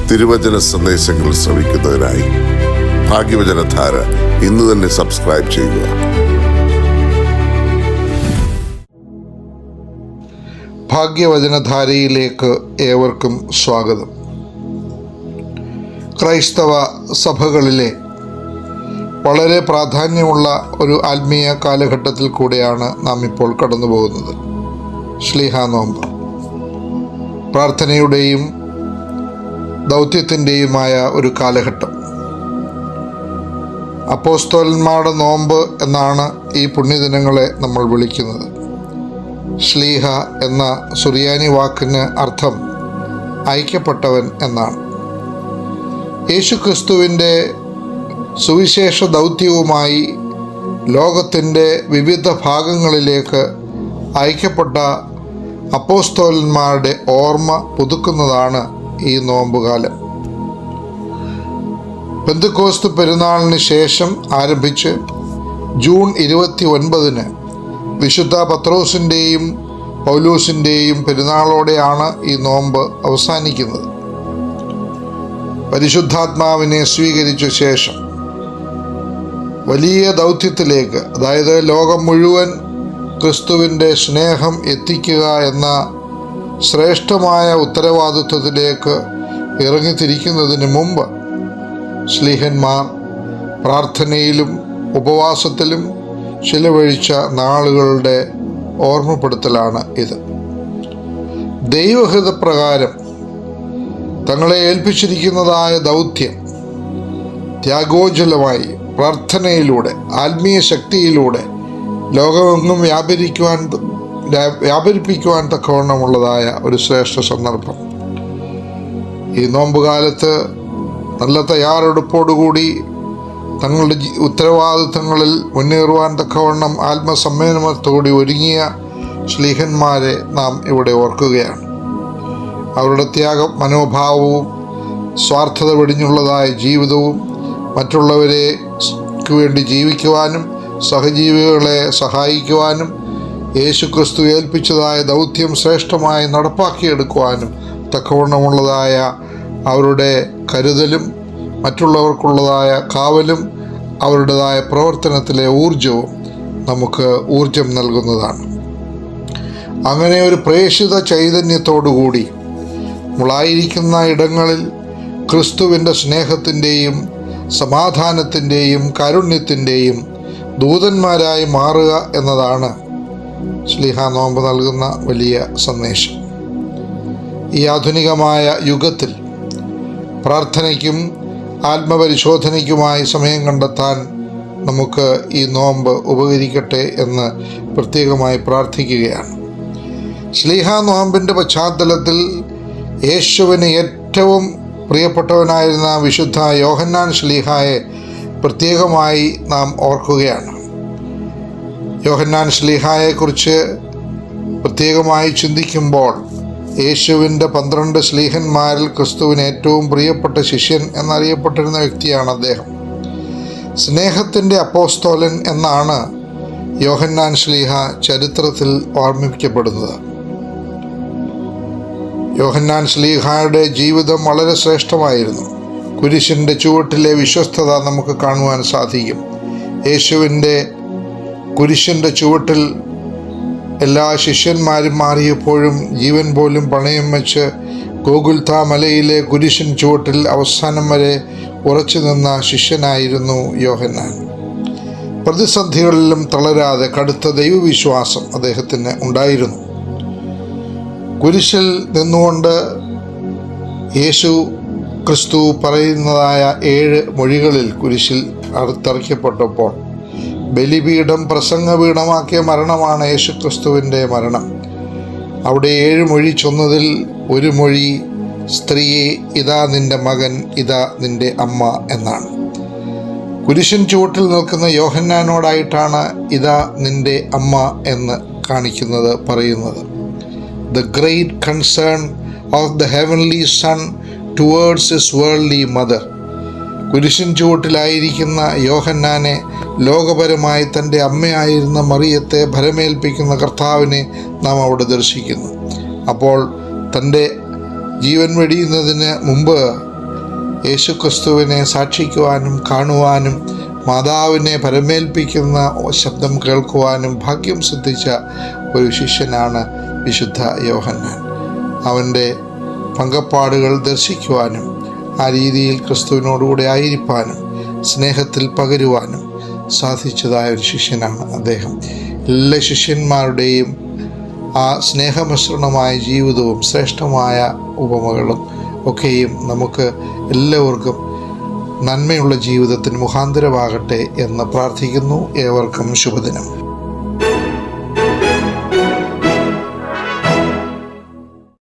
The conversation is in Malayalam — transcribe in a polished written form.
തിരുവചന സന്ദേശങ്ങൾ ശ്രവിക്കുന്നതിനായി ഭാഗ്യവചനധാര ഇന്ന് തന്നെ സബ്സ്ക്രൈബ് ചെയ്യുക. ഭാഗ്യവചനധാരയിലേക്ക് ഏവർക്കും സ്വാഗതം. ക്രൈസ്തവ സഭകളിലെ വളരെ പ്രാധാന്യമുള്ള ഒരു ആത്മീയ കാലഘട്ടത്തിൽ കൂടെയാണ് നാം ഇപ്പോൾ കടന്നു പോകുന്നത്. ശ്ലീഹാ നോമ്പ് പ്രാർത്ഥനയുടെയും ദൗത്യത്തിൻ്റെയുമായ ഒരു കാലഘട്ടം. അപ്പോസ്തലന്മാരുടെ നോമ്പ് എന്നാണ് ഈ പുണ്യദിനങ്ങളെ നമ്മൾ വിളിക്കുന്നത്. ശ്ലീഹ എന്ന സുറിയാനി വാക്കിന് അർത്ഥം അയക്കപ്പെട്ടവൻ എന്നാണ്. യേശുക്രിസ്തുവിൻ്റെ സുവിശേഷ ദൗത്യവുമായി ലോകത്തിൻ്റെ വിവിധ ഭാഗങ്ങളിലേക്ക് അയക്കപ്പെട്ട അപ്പോസ്തലന്മാരുടെ ഓർമ്മ പുതുക്കുന്നതാണ് ഈ നോമ്പുകാലം. പെന്തക്കോസ്ത് പെരുന്നാളിന് ശേഷം ആരംഭിച്ച് ജൂൺ 29 വിശുദ്ധ പത്രോസിൻ്റെയും പൗലോസിൻ്റെയും പെരുന്നാളോടെയാണ് ഈ നോമ്പ് അവസാനിക്കുന്നത്. പരിശുദ്ധാത്മാവിനെ സ്വീകരിച്ച ശേഷം വലിയ ദൗത്യത്തിലേക്ക്, അതായത് ലോകം മുഴുവൻ ക്രിസ്തുവിൻ്റെ സ്നേഹം എത്തിക്കുക എന്ന ശ്രേഷ്ഠമായ ഉത്തരവാദിത്വത്തിലേക്ക് ഇറങ്ങിത്തിരിക്കുന്നതിന് മുമ്പ് ശ്ലീഹന്മാർ പ്രാർത്ഥനയിലും ഉപവാസത്തിലും ചിലവഴിച്ച നാളുകളുടെ ഓർമ്മപ്പെടുത്തലാണ് ഇത്. ദൈവഹിതപ്രകാരം തങ്ങളെ ഏൽപ്പിച്ചിരിക്കുന്നതായ ദൗത്യം ത്യാഗോജ്വലമായി പ്രാർത്ഥനയിലൂടെ, ആത്മീയ ശക്തിയിലൂടെ ലോകമെങ്ങും വ്യാപരിപ്പിക്കുവാൻ തക്കവണ്ണമുള്ളതായ ഒരു ശ്രേഷ്ഠ സന്ദർഭം. ഈ നോമ്പുകാലത്ത് നല്ല തയ്യാറെടുപ്പോടുകൂടി തങ്ങളുടെ ഉത്തരവാദിത്തങ്ങളിൽ മുന്നേറുവാൻ തക്കവണ്ണം ആത്മസംയമനത്തോടെ ഒരുങ്ങിയ ശ്ലീഹന്മാരെ നാം ഇവിടെ ഓർക്കുകയാണ്. അവരുടെ ത്യാഗ മനോഭാവവും സ്വാർത്ഥത വെടിഞ്ഞുള്ളതായ ജീവിതവും മറ്റുള്ളവർക്ക് വേണ്ടി ജീവിക്കുവാനും സഹജീവികളെ സഹായിക്കുവാനും യേശുക്രിസ്തു ഏൽപ്പിച്ചതായ ദൗത്യം ശ്രേഷ്ഠമായി നടപ്പാക്കിയെടുക്കുവാനും തക്കവണ്ണമുള്ളതായ അവരുടെ കരുതലും മറ്റുള്ളവർക്കുള്ളതായ കാവലും അവരുടേതായ പ്രവർത്തനത്തിലെ ഊർജവും നമുക്ക് ഊർജം നൽകുന്നതാണ്. അങ്ങനെ ഒരു പ്രേഷിത ചൈതന്യത്തോടുകൂടി നമ്മളായിരിക്കുന്ന ഇടങ്ങളിൽ ക്രിസ്തുവിൻ്റെ സ്നേഹത്തിൻ്റെയും സമാധാനത്തിൻ്റെയും കാരുണ്യത്തിൻ്റെയും ദൂതന്മാരായി മാറുക എന്നതാണ് ശ്ലീഹാ നോമ്പ് നൽകുന്ന വലിയ സന്ദേശം. ഈ ആധുനികമായ യുഗത്തിൽ പ്രാർത്ഥനയ്ക്കും ആത്മപരിശോധനയ്ക്കുമായി സമയം കണ്ടെത്താൻ നമുക്ക് ഈ നോമ്പ് ഉപകരിക്കട്ടെ എന്ന് പ്രത്യേകമായി പ്രാർത്ഥിക്കുകയാണ്. ശ്ലീഹാ നോമ്പിൻ്റെ പശ്ചാത്തലത്തിൽ യേശുവിന് ഏറ്റവും പ്രിയപ്പെട്ടവനായിരുന്ന വിശുദ്ധ യോഹന്നാൻ ശ്ലീഹായെ പ്രത്യേകമായി നാം ഓർക്കുകയാണ്. യോഹന്നാൻ ശ്ലീഹായെക്കുറിച്ച് പ്രത്യേകമായി ചിന്തിക്കുമ്പോൾ യേശുവിൻ്റെ 12 ശ്ലീഹന്മാരിൽ ക്രിസ്തുവിന് ഏറ്റവും പ്രിയപ്പെട്ട ശിഷ്യൻ എന്നറിയപ്പെട്ടിരുന്ന വ്യക്തിയാണ് അദ്ദേഹം. സ്നേഹത്തിൻ്റെ അപ്പോസ്തോലൻ എന്നാണ് യോഹന്നാൻ ശ്ലീഹ ചരിത്രത്തിൽ ഓർമ്മിക്കപ്പെടുന്നത്. യോഹന്നാൻ ശ്ലീഹായുടെ ജീവിതം വളരെ ശ്രേഷ്ഠമായിരുന്നു. കുരിശിൻ്റെ ചുവട്ടിലെ വിശ്വസ്തത നമുക്ക് കാണുവാൻ സാധിക്കും. യേശുവിൻ്റെ കുരിശിൻ്റെ ചുവട്ടിൽ എല്ലാ ശിഷ്യന്മാരും മാറിയപ്പോഴും ജീവൻ പോലും പണയം വെച്ച് ഗോഗുൽഥാ മലയിലെ കുരിശിൻ ചുവട്ടിൽ അവസാനം വരെ ഉറച്ചു നിന്ന ശിഷ്യനായിരുന്നു യോഹന്നാൻ. പ്രതിസന്ധികളിലും തളരാതെ കടുത്ത ദൈവവിശ്വാസം അദ്ദേഹത്തിന് ഉണ്ടായിരുന്നു. കുരിശിൽ നിന്നുകൊണ്ട് യേശു ക്രിസ്തു പറയുന്നതായ 7 മൊഴികളിൽ കുരിശിൽ തറയ്ക്കപ്പെട്ടപ്പോൾ ബലിപീഠം പ്രസംഗപീഠമാക്കിയ മരണമാണ് യേശുക്രിസ്തുവിൻ്റെ മരണം. അവിടെ 7 മൊഴി ചൊന്നതിൽ ഒരു മൊഴി സ്ത്രീയെ ഇതാ നിൻ്റെ മകൻ, ഇതാ നിൻ്റെ അമ്മ എന്നാണ്. കുരിശിൻ ചുവട്ടിൽ നിൽക്കുന്ന യോഹന്നാനോടായിട്ടാണ് ഇതാ നിൻ്റെ അമ്മ എന്ന് പറയുന്നത്. The great concern of the heavenly Son towards his worldly mother. കുരിശിൻ ചുവട്ടിലായിരിക്കുന്ന യോഹന്നാനെ ലോകപരമായി തൻ്റെ അമ്മയായിരുന്ന മറിയത്തെ ഭരമേൽപ്പിക്കുന്ന കർത്താവിനെ നാം അവിടെ ദർശിക്കുന്നു. അപ്പോൾ തൻ്റെ ജീവൻ വെടിയുന്നതിന് മുമ്പ് യേശുക്രിസ്തുവിനെ സാക്ഷിക്കുവാനും കാണുവാനും മാതാവിനെ പരമേൽപ്പിക്കുന്ന ശബ്ദം കേൾക്കുവാനും ഭാഗ്യം സിദ്ധിച്ച ഒരു ശിഷ്യനാണ് വിശുദ്ധ യോഹന്നാൻ. അവൻ്റെ പങ്കപ്പാടുകൾ ദർശിക്കുവാനും ആ രീതിയിൽ ക്രിസ്തുവിനോടുകൂടെ ആയിരിക്കാനും സ്നേഹത്തിൽ പകരുവാനും സാധിച്ചതായ ഒരു ശിഷ്യനാണ് അദ്ദേഹം. എല്ലാ ശിഷ്യന്മാരുടെയും ആ സ്നേഹമിശ്രണമായ ജീവിതവും ശ്രേഷ്ഠമായ ഉപമകളും ഒക്കെയും നമുക്ക് എല്ലാവർക്കും നന്മയുള്ള ജീവിതത്തിന് മുഖാന്തരമാകട്ടെ എന്ന് പ്രാർത്ഥിക്കുന്നു. ഏവർക്കും ശുഭദിനം.